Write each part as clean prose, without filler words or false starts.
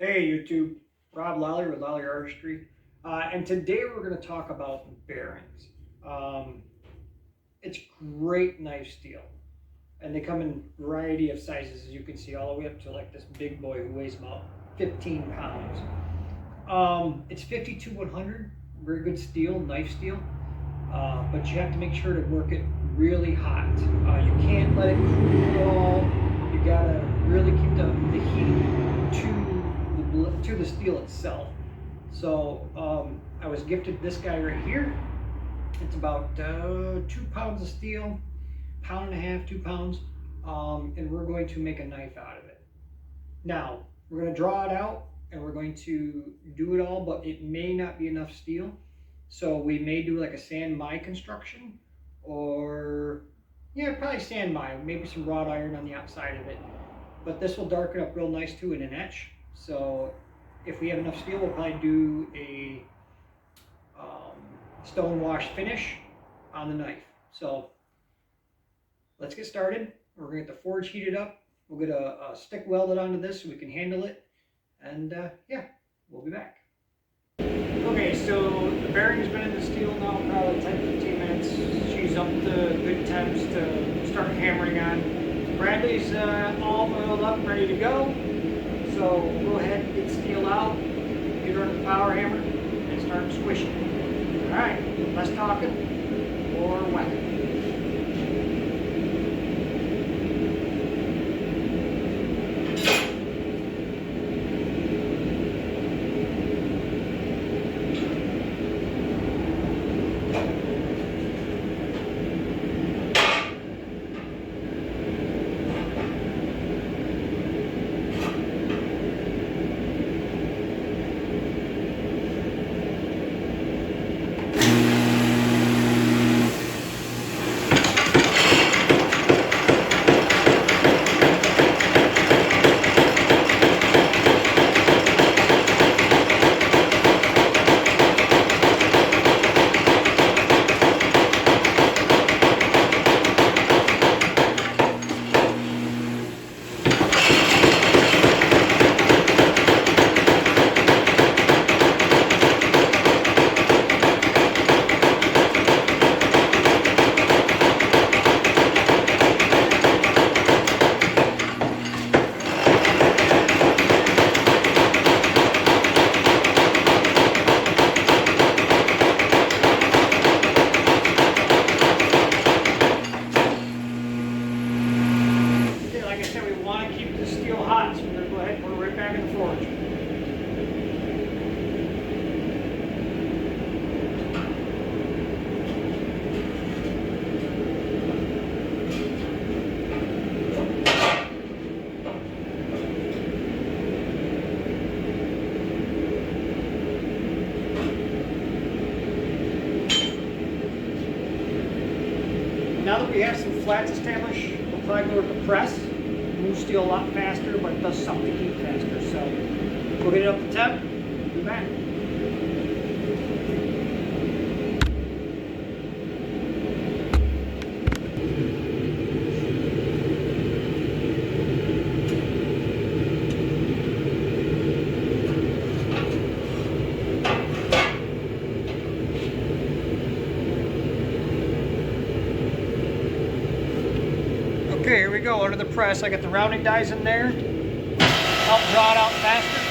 Hey YouTube, Rob Lally with Lally Artistry, and today we're going to talk about bearings. It's great knife steel, and they come in a variety of sizes, as you can see, all the way up to like this big boy who weighs about 15 pounds. It's 52-100, very good steel, knife steel, but you have to make sure to work it really hot. You can't let it cool at all. You gotta really keep the heat to the steel itself. So I was gifted this guy right here. It's about 2 pounds of steel, pound and a half, 2 pounds, and we're going to make a knife out of it. Now we're going to draw it out and we're going to do it all, but it may not be enough steel, so we may do like a sand my construction, or yeah, probably sand my, maybe some wrought iron on the outside of it. But this will darken up real nice too in an etch. So if we have enough steel, we'll probably do a stone wash finish on the knife. So let's get started. We're gonna get the forge heated up. We'll get a stick welded onto this so we can handle it. And yeah, we'll be back. Okay, so the bearing's been in the steel now probably 10-15 minutes. She's up to good temps to start hammering on. Bradley's all oiled up, ready to go. So we'll go ahead and get steel out, get her on the power hammer, and start squishing. All right, less talking, more whacking. Hot, so we're going to go ahead and put it right back in the forge. Now that we have some flats established, we'll probably go to the press. Move steel a lot faster, but it does suck the heat faster. So we'll get it up to temp, be back. Okay, here we go, under the press. I got the rounding dies in there, help draw it out faster.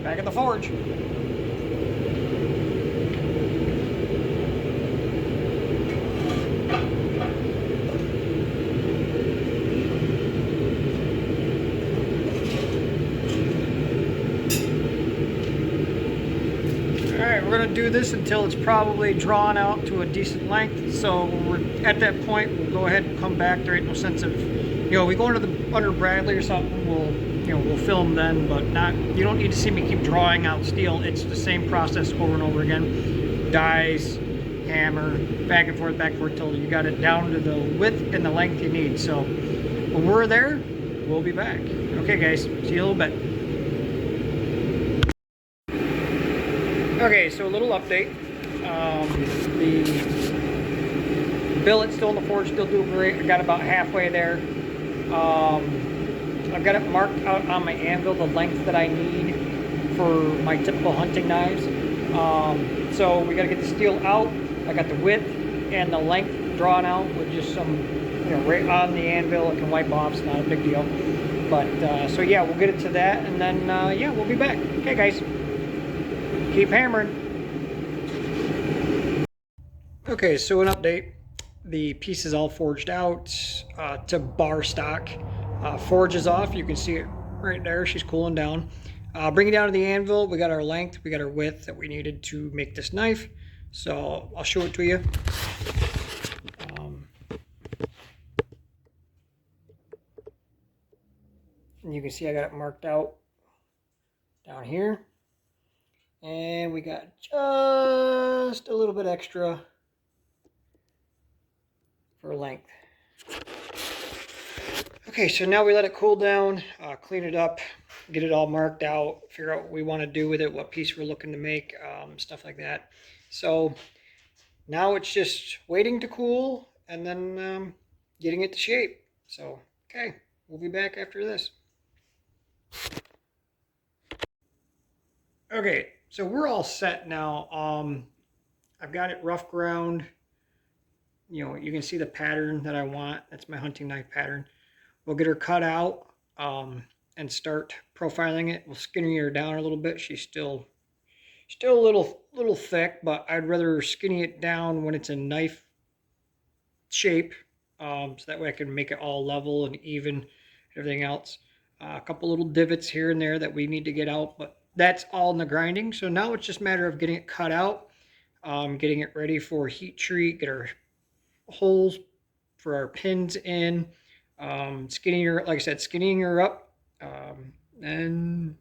Back at the forge. Alright, we're going to do this until it's probably drawn out to a decent length. So at that point, we'll go ahead and come back. There ain't no sense of, we go under Bradley or something, we'll film then, but not, you don't need to see me keep drawing out steel. It's the same process over and over again. Dies, hammer, back and forth till you got it down to the width and the length you need. So when we're there, we'll be back. Okay guys, see you in a little bit. Okay, so a little update. The billet's still in the forge, still doing great. I got about halfway there. I've got it marked out on my anvil, the length that I need for my typical hunting knives. So we got to get the steel out. I got the width and the length drawn out with just some, you know, right on the anvil. It can wipe off, it's not a big deal. But, so yeah, we'll get it to that, and then, yeah, we'll be back. Okay, guys. Keep hammering. Okay, so an update. The piece is all forged out to bar stock. Forge is off. You can see it right there. She's cooling down. Bring it down to the anvil. We got our length. We got our width that we needed to make this knife. So I'll show it to you. And you can see I got it marked out down here. And we got just a little bit extra for length. Okay, so now we let it cool down, clean it up, get it all marked out, figure out what we want to do with it, what piece we're looking to make, stuff like that. So now it's just waiting to cool and then getting it to shape. So, okay, we'll be back after this. Okay, so we're all set now. I've got it rough ground. You know, you can see the pattern that I want. That's my hunting knife pattern. We'll get her cut out and start profiling it. We'll skinny her down a little bit. She's still a little thick, but I'd rather skinny it down when it's a knife shape, so that way I can make it all level and even, everything else. A couple little divots here and there that we need to get out, but that's all in the grinding. So now it's just a matter of getting it cut out, getting it ready for heat treat, get our holes for our pins in, skinning her, like I said, skinning her up, and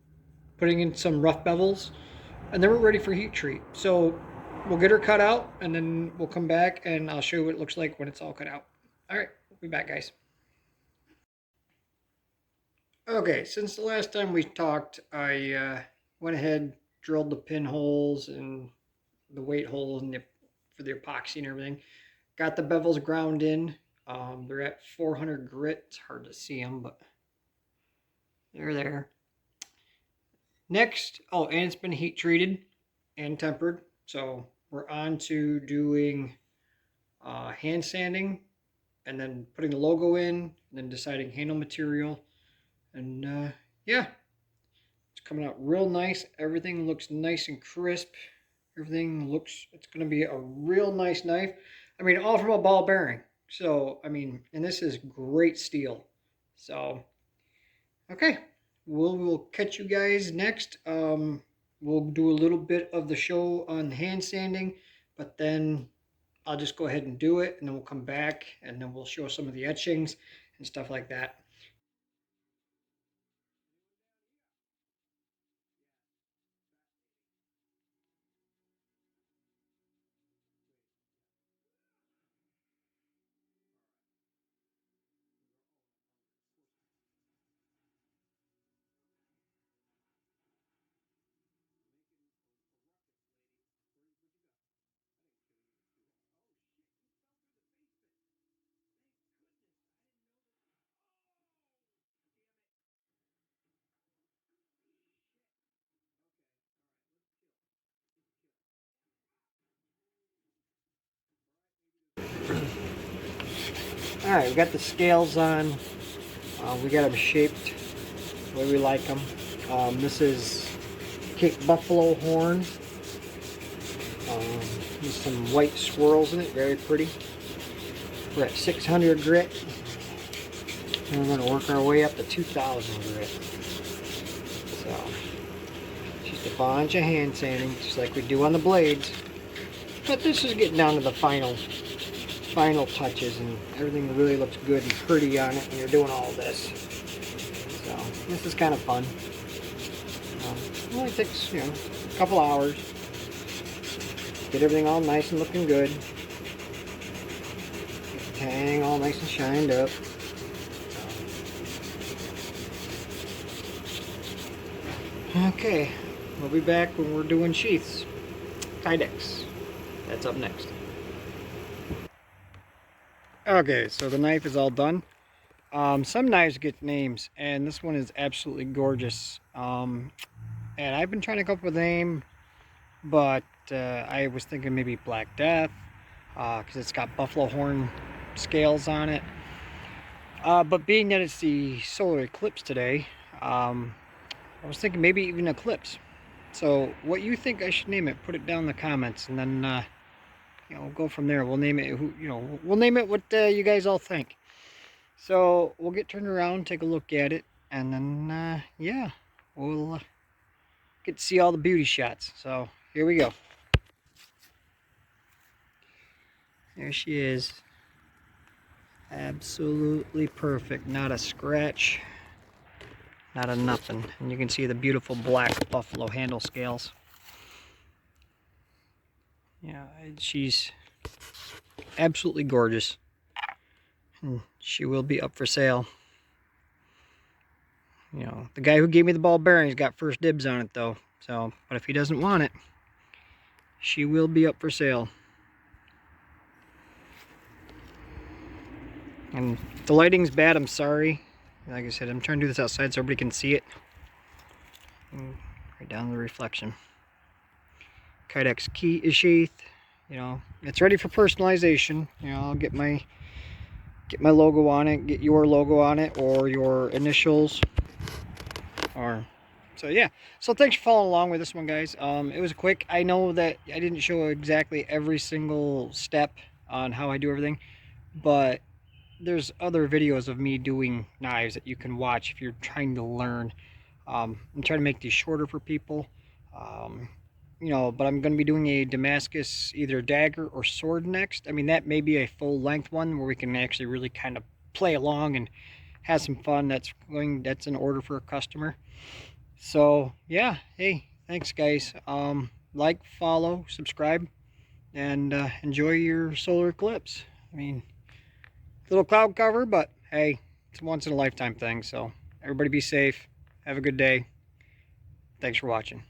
putting in some rough bevels, and then we're ready for heat treat. So we'll get her cut out, and then we'll come back and I'll show you what it looks like when it's all cut out. All right, we'll be back, guys. Okay, since the last time we talked, I went ahead, drilled the pinholes and the weight holes and for the epoxy and everything. Got the bevels ground in. They're at 400 grit. It's hard to see them, but they're there. Next, oh, and it's been heat treated and tempered. So we're on to doing hand sanding and then putting the logo in and then deciding handle material. And yeah, it's coming out real nice. Everything looks nice and crisp. Everything looks, it's going to be a real nice knife. I mean, all from a ball bearing. So, I mean, and this is great steel. So, okay, we'll catch you guys next. We'll do a little bit of the show on hand sanding, but then I'll just go ahead and do it, and then we'll come back, and then we'll show some of the etchings and stuff like that. All right, we got the scales on. We got them shaped the way we like them. This is Cape Buffalo horn. There's some white swirls in it, very pretty. We're at 600 grit. And we're going to work our way up to 2,000 grit. So, just a bunch of hand sanding, just like we do on the blades. But this is getting down to the final touches, and everything really looks good and pretty on it when you're doing all this. So. This is kind of fun. It only takes, you know, a couple hours. Get everything all nice and looking good. Get the tang all nice and shined up. Okay, we'll be back when we're doing sheaths. Kydex. That's up next. Okay, so the knife is all done. Some knives get names, and this one is absolutely gorgeous. And I've been trying to come up with a name, but I was thinking maybe Black Death, because it's got buffalo horn scales on it. But being that it's the solar eclipse today, I was thinking maybe even Eclipse. So what you think I should name it, put it down in the comments, and then you know, we'll go from there. We'll name it, we'll name it what you guys all think. So we'll get turned around, take a look at it, and then yeah, we'll get to see all the beauty shots. So here we go. There she is. Absolutely perfect. Not a scratch, not a nothing. And you can see the beautiful black buffalo handle scales. Yeah, she's absolutely gorgeous. And she will be up for sale. You know, the guy who gave me the ball bearings got first dibs on it though. So, but if he doesn't want it, she will be up for sale. And if the lighting's bad, I'm sorry. Like I said, I'm trying to do this outside so everybody can see it. And right down the reflection. Kydex key sheath. You know, it's ready for personalization. You know, I'll get my logo on it, get your logo on it, or your initials. Or so yeah. So thanks for following along with this one, guys. It was quick. I know that I didn't show exactly every single step on how I do everything, but there's other videos of me doing knives that you can watch if you're trying to learn. I'm trying to make these shorter for people. You know, but I'm going to be doing a Damascus either dagger or sword next. I mean, that may be a full length one where we can actually really kind of play along and have some fun. That's in order for a customer. So yeah, hey, thanks guys. Like, follow, subscribe, and enjoy your solar eclipse. I mean, little cloud cover, but hey, it's a once in a lifetime thing. So everybody be safe. Have a good day. Thanks for watching.